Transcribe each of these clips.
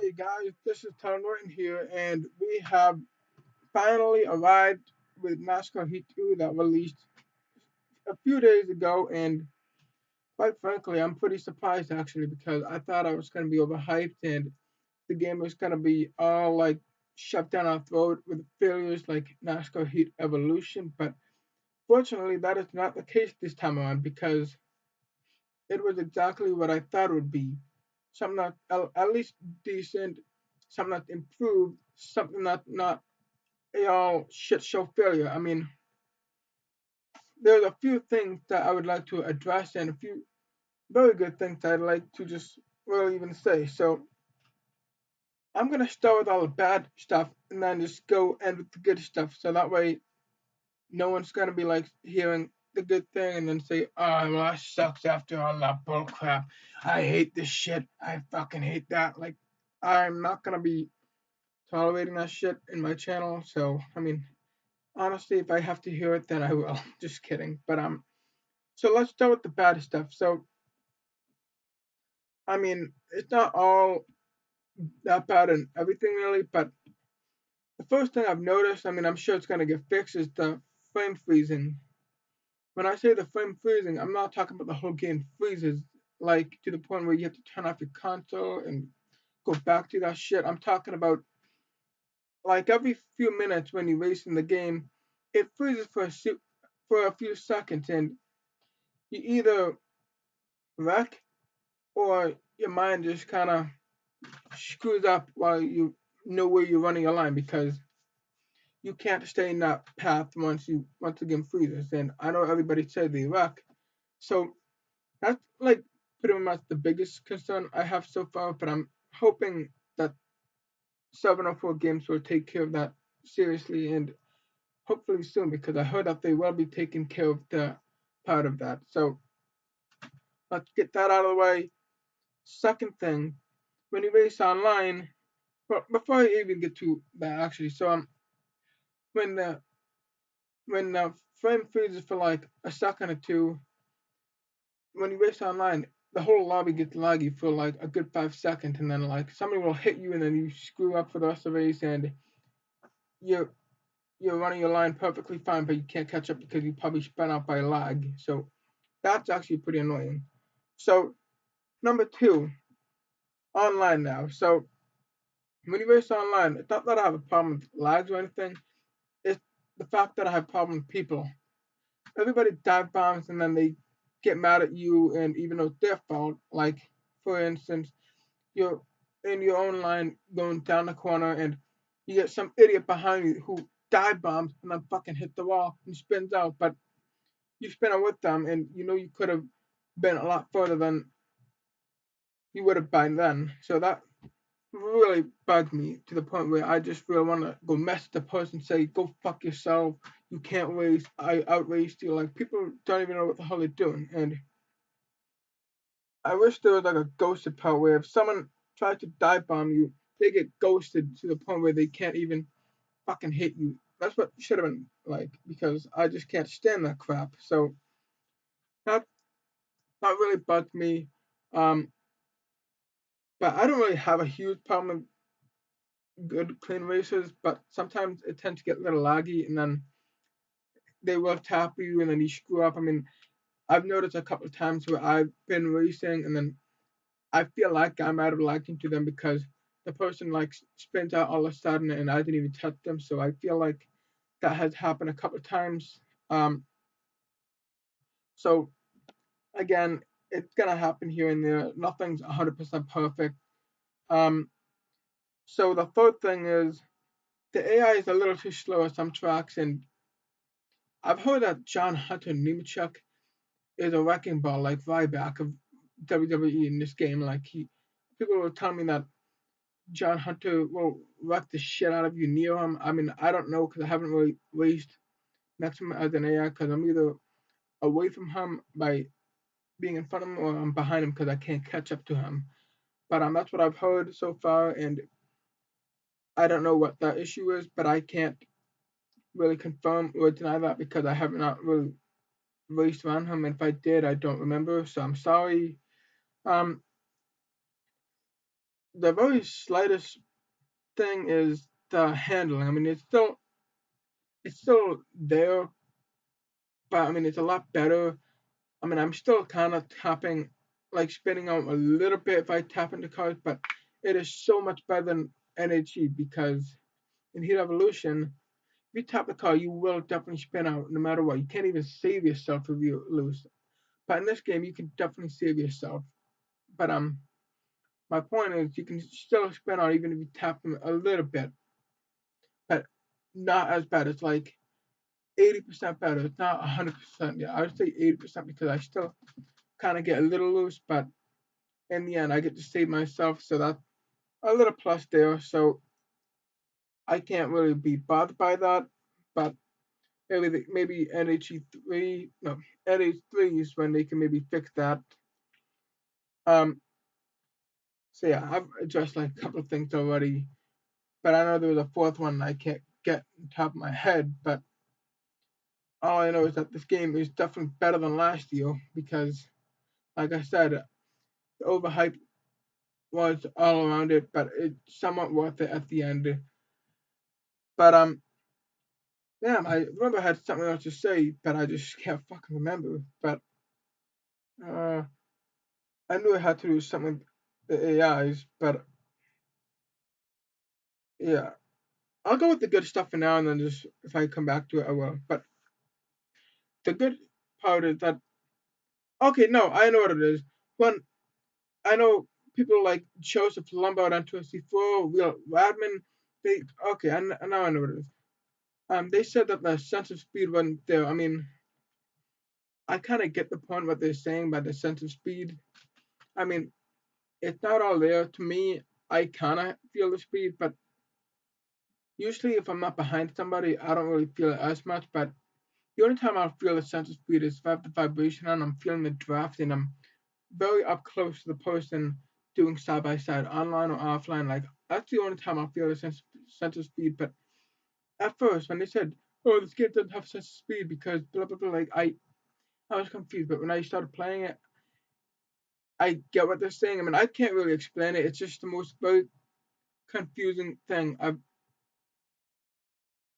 Hey guys, this is Tyler Norton here, and we have finally arrived with NASCAR Heat 2 that released a few days ago. And quite frankly, I'm pretty surprised actually because I thought I was going to be overhyped and the game was going to be all like shoved down our throat with failures like NASCAR Heat Evolution. But fortunately, that is not the case this time around because it was exactly what I thought it would be. Something that at least decent, something that improved, something that not a all shit show failure. I mean, there's a few things that I would like to address and a few very good things I'd like to just really even say. So I'm gonna start with all the bad stuff and then just go end with the good stuff. So that way no one's gonna be like hearing the good thing and then say, "Oh, well, that sucks after all that bull crap. I hate this shit. I fucking hate that." Like, I'm not gonna be tolerating that shit in my channel. So, I mean, honestly, if I have to hear it, then I will. Just kidding. But so let's start with the bad stuff. So, I mean, it's not all that bad and everything really, but the first thing I've noticed, I mean, I'm sure it's gonna get fixed, is the frame freezing. When I say the frame freezing, I'm not talking about the whole game freezes, like to the point where you have to turn off your console and go back to that shit. I'm talking about like every few minutes when you race in the game, it freezes for a few seconds, and you either wreck or your mind just kind of screws up while you know where you're running your line because you can't stay in that path once the game freezes. And I know everybody said they wreck, so that's like pretty much the biggest concern I have so far. But I'm hoping that 704 Games will take care of that seriously and hopefully soon because I heard that they will be taking care of the part of that. So let's get that out of the way. Second thing, when you race online, well, before I even get to that actually, so when the when the frame freezes for like a second or two, when you race online, the whole lobby gets laggy for like a good 5 seconds, and then like somebody will hit you, and then you screw up for the rest of the race, and you're you're running your line perfectly fine, but you can't catch up because you probably spun out by lag. So that's actually pretty annoying. So number two, online now. So when you race online, it's not that I have a problem with lags or anything. It's the fact that I have a problem with people. Everybody dive bombs and then they get mad at you, and even though it's their fault, like for instance, you're in your own line going down the corner and you get some idiot behind you who dive bombs and then fucking hit the wall and spins out, but you spin out with them and you know you could have been a lot further than you would have by then. So that really bugged me to the point where I just really want to go mess the person, say, go fuck yourself. You can't race. I outraced you. Like, people don't even know what the hell they're doing. And I wish there was like a ghosted part where if someone tries to dive bomb you, they get ghosted to the point where they can't even fucking hit you. That's what should have been like, because I just can't stand that crap. So that that really bugged me. Um, but I don't really have a huge problem with good clean races, but sometimes it tends to get a little laggy, and then they will tap you, and then you screw up. I mean, I've noticed a couple of times where I've been racing, and then I feel like I might have lagged into them because the person like spins out all of a sudden, and I didn't even touch them. So I feel like that has happened a couple of times. Um, so again, it's gonna happen here and there. Nothing's 100% perfect. Um, so the third thing is the AI is a little too slow at some tracks, and I've heard that John Hunter Nemechek is a wrecking ball like Ryback of WWE in this game. Like people were telling me that John Hunter will wreck the shit out of you near him. I mean, I don't know because I haven't really raced next to him as an AI because I'm either away from him by being in front of him or I'm behind him because I can't catch up to him. But that's what I've heard so far, and I don't know what that issue is, but I can't really confirm or deny that because I have not really raced around him. And if I did, I don't remember, so I'm sorry. Um, the very slightest thing is the handling. I mean, it's still there, but I mean, it's a lot better. I mean, I'm still kind of tapping, like spinning out a little bit if I tap into cards, but it is so much better than NHE because in Heat Evolution, if you tap the card, you will definitely spin out no matter what. You can't even save yourself if you lose. But in this game, you can definitely save yourself. But my point is, you can still spin out even if you tap them a little bit, but not as bad. It's like 80% better. It's not 100%. Yeah, I would say 80% because I still kind of get a little loose, but in the end, I get to save myself, so that's a little plus there. So I can't really be bothered by that. But maybe NHE3, no, NH3 is when they can maybe fix that. Um, so yeah, I've addressed like a couple of things already, but I know there was a fourth one I can't get on top of my head. But all I know is that this game is definitely better than last year because, like I said, the overhype was all around it, but it's somewhat worth it at the end. But yeah, I remember I had something else to say, but I just can't fucking remember. But uh, I knew it had to do with something with the AIs, but yeah, I'll go with the good stuff for now, and then just if I come back to it, I will. But the good part is that okay, no, I know what it is. When I know people like Joseph Lombard on 264, Will Radman, they okay, now I know what it is. They said that the sense of speed wasn't there. I mean, I kind of get the point what they're saying by the sense of speed. I mean, it's not all there. To me, I kind of feel the speed, but usually if I'm not behind somebody, I don't really feel it as much. But the only time I'll feel a sense of speed is if I have the vibration on, I'm feeling the draft, and I'm very up close to the person doing side by side, online or offline. Like that's the only time I feel a sense of speed. But at first, when they said, "Oh, this game doesn't have a sense of speed because blah blah blah," like I was confused. But when I started playing it, I get what they're saying. I mean, I can't really explain it. It's just the most very confusing thing I've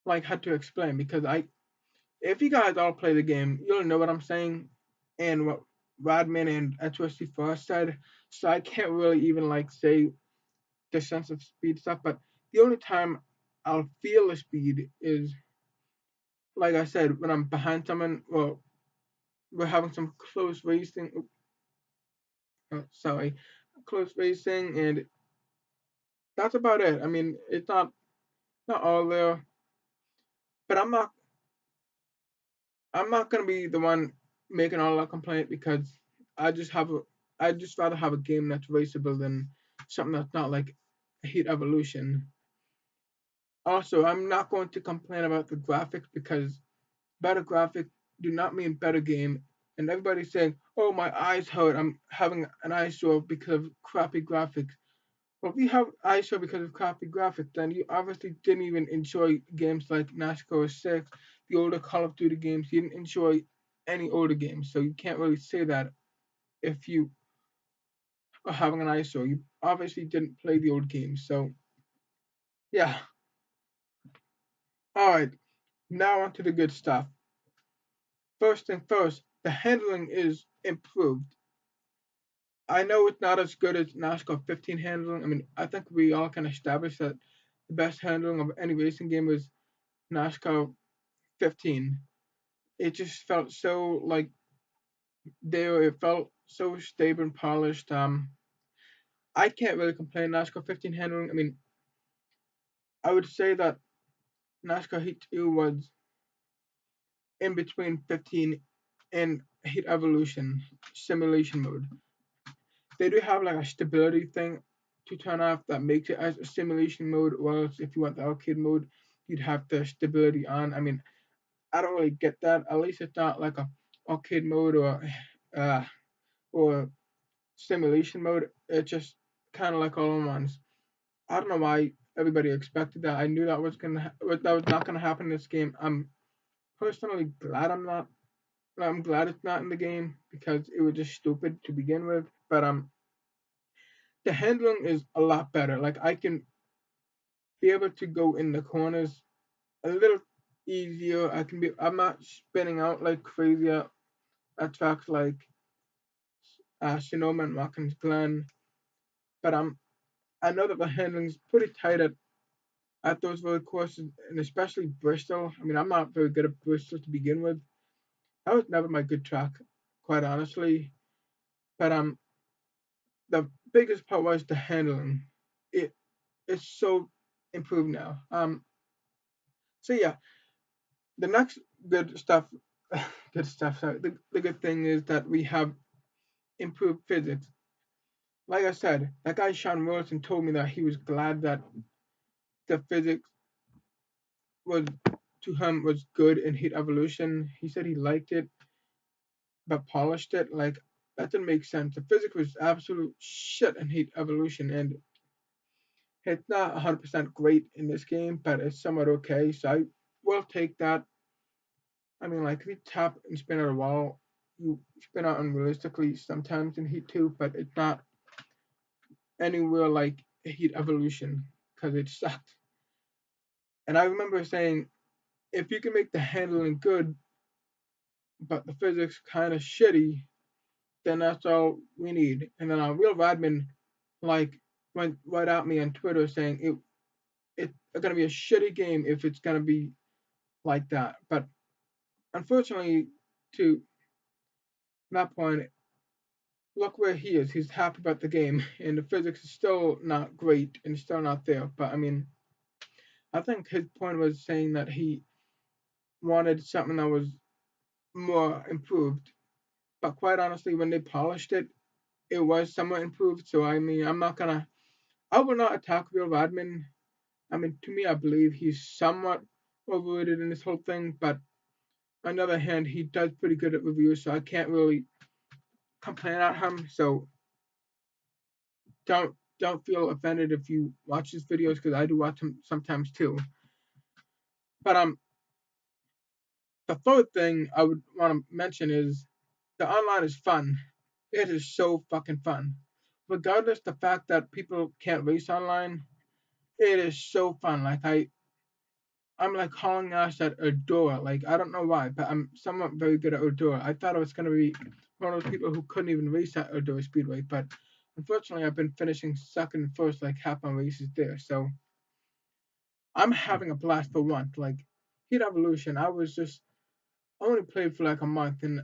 like had to explain because if you guys all play the game, you'll know what I'm saying and what Rodman and HSC Frost said. So I can't really even like say the sense of speed stuff. But the only time I'll feel the speed is like I said when I'm behind someone. Well, we're having some close racing. Sorry, close racing, and that's about it. I mean, it's not all there, but I'm not gonna be the one making all that complaint because I just have a I just rather have a game that's raceable than something that's not like Heat Evolution. Also, I'm not going to complain about the graphics because better graphics do not mean better game. And everybody's saying, "Oh, my eyes hurt. I'm having an eye sore because of crappy graphics." Well, if you have eye sore because of crappy graphics, then you obviously didn't even enjoy games like NASCAR 6, the older Call of Duty games. You didn't enjoy any older games, so you can't really say that if you are having an eye sore. You obviously didn't play the old games. So, yeah. Alright, now on to the good stuff. First thing first, the handling is improved. I know it's not as good as NASCAR 15 handling. I mean, I think we all can establish that the best handling of any racing game was NASCAR 15. It just felt so like there. It felt so stable and polished. I can't really complain. NASCAR 15 handling. I mean, I would say that NASCAR Heat 2 was in between 15 and Heat Evolution simulation mode. They do have like a stability thing to turn off that makes it as a simulation mode. Whereas if you want the arcade mode, you'd have the stability on. I mean, I don't really get that. At least it's not like a arcade mode uh or simulation mode. It's just kind of like all in ones. I don't know why everybody expected that. I knew that was not gonna happen in this game. I'm personally glad I'm not. I'm glad it's not in the game because it was just stupid to begin with. But the handling is a lot better. Like I can be able to go in the corners a little easier. I'm not spinning out like crazy at tracks like Sonoma and Watkins Glen, but I know that the handling's pretty tight at those road courses, and especially Bristol. I mean, I'm not very good at Bristol to begin with. That was never my good track, quite honestly. But the biggest part was the handling. It it's so improved now. So yeah, the next good stuff, good stuff. Sorry, the good thing is that we have improved physics. Like I said, that guy Sean Wilson told me that he was glad that the physics was to him was good in Heat Evolution. He said he liked it, but polished it. Like that didn't make sense. The physics was absolute shit in Heat Evolution, and it's not 100% great in this game, but it's somewhat okay. So I will take that. I mean, like if you tap and spin out a wall, you spin out unrealistically sometimes in Heat 2, but it's not anywhere like Heat Evolution because it sucked. And I remember saying, if you can make the handling good, but the physics kind of shitty, then that's all we need. And then Real Radman like went right at me on Twitter saying it's gonna be a shitty game if it's gonna be like that. But unfortunately, to that point, look where he is. He's happy about the game, and the physics is still not great and still not there. But I mean, I think his point was saying that he wanted something that was more improved. But quite honestly, when they polished it, it was somewhat improved. So I mean, I will not attack Real Radman. I mean, to me, I believe he's somewhat overrated in this whole thing. But on the other hand, he does pretty good at reviews, so I can't really complain at him. So don't feel offended if you watch his videos because I do watch them sometimes too. But the third thing I would want to mention is the online is fun. It is so fucking fun. Regardless the fact that people can't race online, it is so fun. Like I'm like hauling ass at Eudora. Like I don't know why, but I'm somewhat very good at Eudora. I thought I was gonna be one of those people who couldn't even race at Eudora Speedway, but unfortunately I've been finishing second and first like half my races there. So I'm having a blast for once. Like Heat Evolution, I only played for like a month and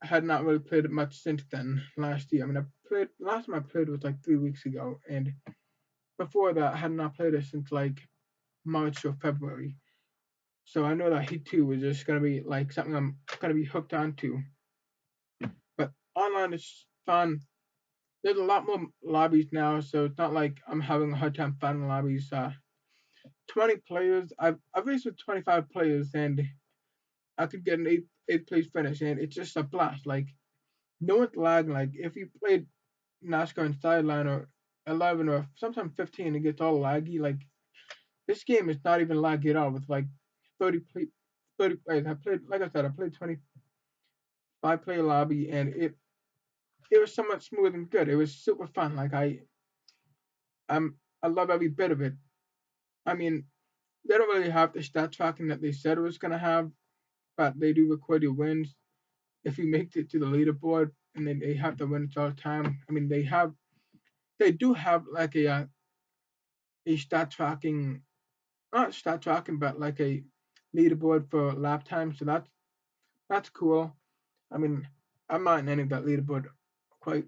had not really played it much since then. Last year, I mean, I played last time I played was like 3 weeks ago, and before that, I had not played it since like March or February. So I know that Heat 2 is just gonna be like something I'm gonna be hooked onto. But online is fun. There's a lot more lobbies now, so it's not like I'm having a hard time finding lobbies. 20 players. I've raced with 25 players, and I could get an eighth place finish, and it's just a blast. Like no one's lagging. Like if you played NASCAR in sideline or 11 or sometimes 15, it gets all laggy. Like this game is not even laggy at all with like 30 30 players. I played, like I said, I played 25 player lobby, and it was somewhat smooth and good. It was super fun. Like I love every bit of it. I mean, they don't really have the stat tracking that they said it was gonna have, but they do record your wins if you make it to the leaderboard, and then they have the wins all the time. I mean, they do have like a stat tracking, not stat tracking, but like a leaderboard for lap time. So that's cool. I mean, I'm not in any of that leaderboard, quite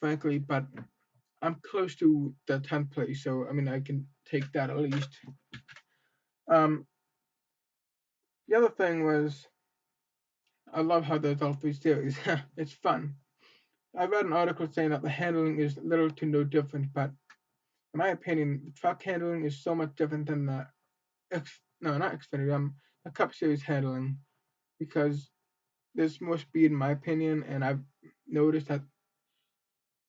frankly, but I'm close to the 10th place, so I mean, I can take that at least. Um, the other thing was, I love how there's all three series. It's fun. I read an article saying that the handling is little to no different, but in my opinion, the truck handling is so much different than the no, not Xfinity, the Cup Series handling, because there's more speed in my opinion, and I've noticed that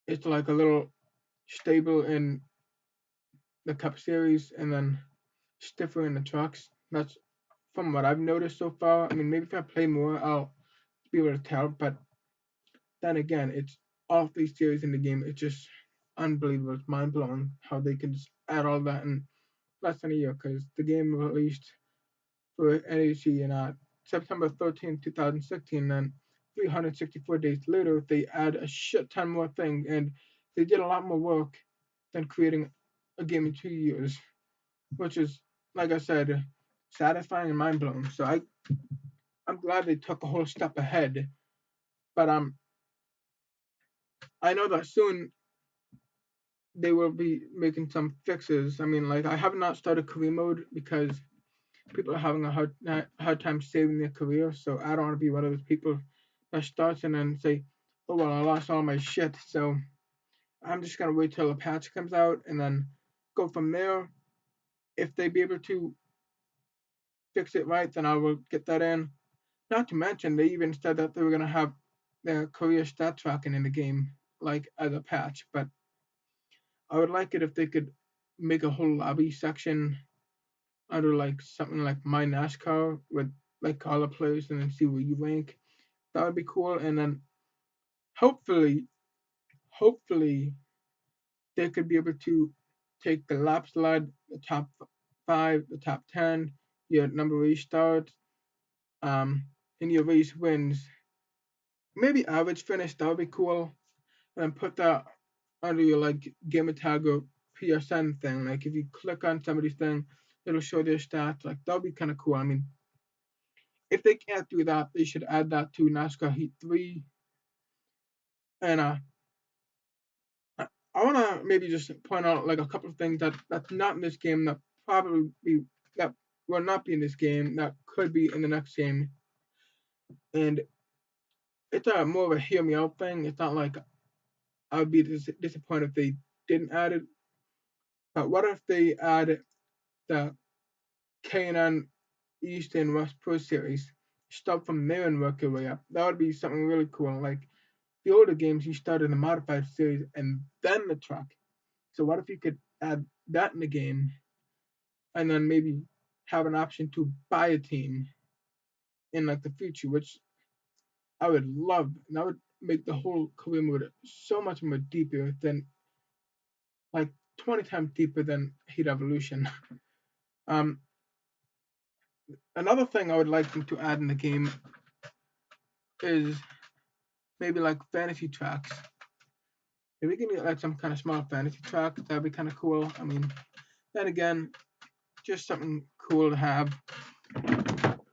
it's like a little stable in the Cup Series and then stiffer in the trucks. That's from what I've noticed so far. I mean, maybe if I play more, I'll be able to tell. But then again, it's all three series in the game. It's just unbelievable. It's mind blowing how they can just add all that in less than a year. Because the game released for NHC in September 13th, 2016, and 364 days later, they add a shit ton more thing, and they did a lot more work than creating a game in 2 years, which is, like I said, satisfying and mind blowing. So I'm glad they took a whole step ahead, but I know that soon they will be making some fixes. I mean, like I have not started career mode because people are having a hard time saving their career. So I don't want to be one of those people that starts and then say, "Oh well, I lost all my shit." So I'm just gonna wait till a patch comes out and then go from there. If they be able to fix it right, then I will get that in. Not to mention, they even said that they were gonna have their career stat tracking in the game, like as a patch. But I would like it if they could make a whole lobby section under like something like My NASCAR with like color players and then see where you rank. That would be cool. And then hopefully, hopefully they could be able to take the lap slide, the top five, the top 10, your number race starts, and your race wins. Maybe average finish, that would be cool. And put that under your like gamer tag or PSN thing. Like if you click on somebody's thing, it'll show their stats. Like that would be kind of cool. I mean, if they can't do that, they should add that to NASCAR Heat 3. And I want to maybe just point out like a couple of things that's not in this game that probably be that will not be in this game that could be in the next game. And it's a more of a hear me out thing. It's not like I would be disappointed if they didn't add it. But what if they add the K&N East and West Pro Series? Start from there and work your way up. That would be something really cool. Like the older games, you start in the modified series and then the truck. So what if you could add that in the game and then maybe have an option to buy a team in like the future, which I would love. And that would make the whole career mode so much more deeper than like 20 times deeper than Heat Evolution. Um, Another thing I would like them to add in the game is maybe like fantasy tracks. If we can get like some kind of small fantasy tracks, that'd be kind of cool. I mean, then again, just something cool to have.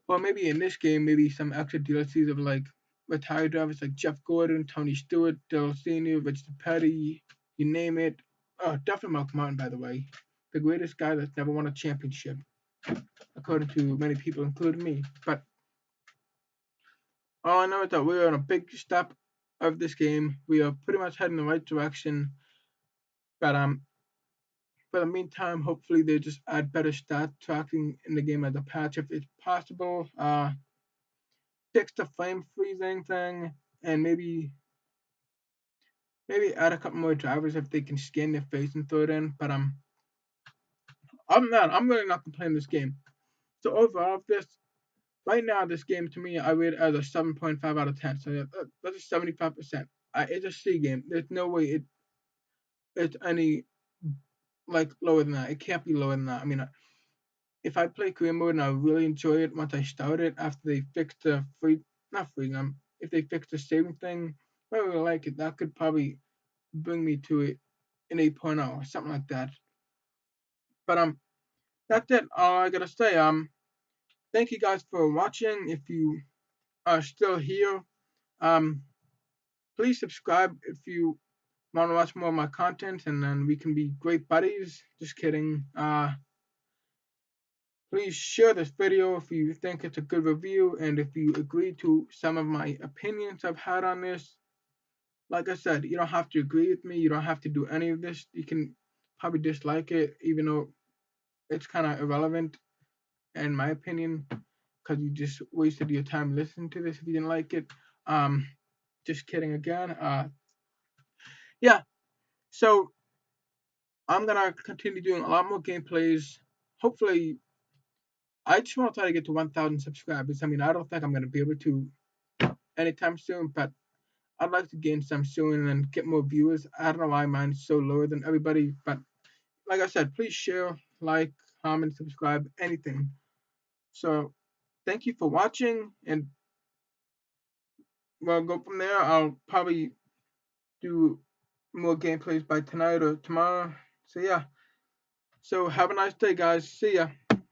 Or maybe in this game, maybe some extra DLCs of like retired drivers like Jeff Gordon, Tony Stewart, Dale Sr., Richard Petty, you name it. Oh, definitely Malcolm Martin, by the way. The greatest guy that's never won a championship, according to many people, including me. But all I know is that we're on a big step of this game. We are pretty much heading in the right direction. But for the meantime, hopefully they just add better stat tracking in the game as a patch if it's possible. Fix the frame freezing thing, and maybe add a couple more drivers if they can scan their face and throw it in. But I'm really not complaining this game. So overall, this right now, this game to me, I rate it as a 7.5 out of 10. So that's a 75%. It's a C game. There's no way it's any like lower than that. It can't be lower than that. I mean, if I play career mode and I really enjoy it once I start it after they fix the not freedom, if they fix the saving thing, I really like it. That could probably bring me to it in 8.0 or something like that. But that's it. All I gotta say. Thank you guys for watching. If you are still here, um, please subscribe if you want to watch more of my content, and then we can be great buddies. Just kidding. Please share this video if you think it's a good review, and if you agree to some of my opinions I've had on this. Like I said, you don't have to agree with me. You don't have to do any of this. You can probably dislike it, even though it's kind of irrelevant, in my opinion, because you just wasted your time listening to this if you didn't like it. Just kidding again. Yeah. So I'm gonna continue doing a lot more gameplays. Hopefully, I just want to try to get to 1,000 subscribers. I mean, I don't think I'm gonna be able to anytime soon, but I'd like to gain some soon and get more viewers. I don't know why mine's so lower than everybody, but like I said, please share, like, comment, subscribe, anything. So thank you for watching, and we'll go from there. I'll probably do more gameplays by tonight or tomorrow. So yeah. So have a nice day, guys. See ya.